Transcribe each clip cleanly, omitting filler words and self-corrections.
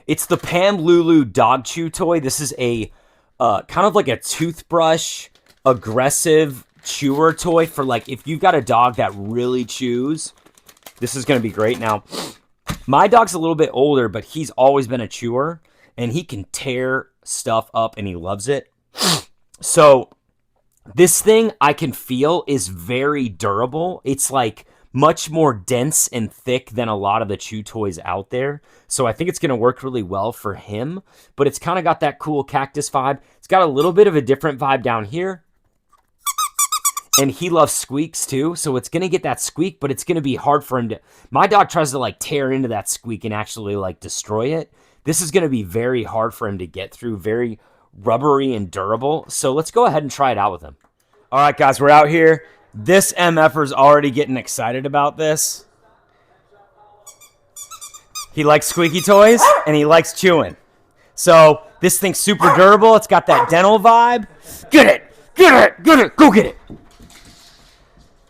It's the Pam Lulu dog chew toy. This is a kind of like a toothbrush aggressive chewer toy for like if you've got a dog that really chews. This is going to be great. Now, my dog's a little bit older, but he's always been a chewer, and he can tear stuff up, and he loves it. So this thing I can feel is very durable. It's like much more dense and thick than a lot of the chew toys out there. So I think it's going to work really well for him, but it's kind of got that cool cactus vibe. It's got a little bit of a different vibe down here. And he loves squeaks too, so it's going to get that squeak, but it's going to be hard for him to... My dog tries to like tear into that squeak and actually like destroy it. This is going to be very hard for him to get through, very rubbery and durable. So let's go ahead and try it out with him. All right, guys, we're out here. This MFer's already getting excited about this. He likes squeaky toys, and he likes chewing. So this thing's super durable. It's got that dental vibe. Get it! Get it! Get it! Go get it!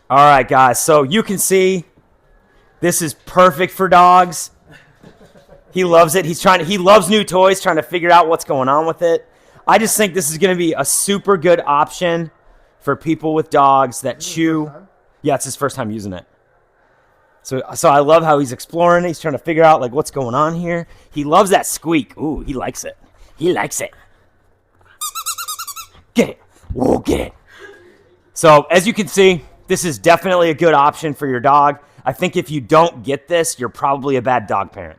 All right, guys, so you can see this is perfect for dogs. He loves it. He loves new toys, trying to figure out what's going on with it. I just think this is going to be a super good option for people with dogs that chew. Yeah, it's his first time using it. So I love how he's exploring it. He's trying to figure out like what's going on here. He loves that squeak. Ooh, he likes it. He likes it. Get it. Whoa, get it. So as you can see, this is definitely a good option for your dog. I think if you don't get this, you're probably a bad dog parent.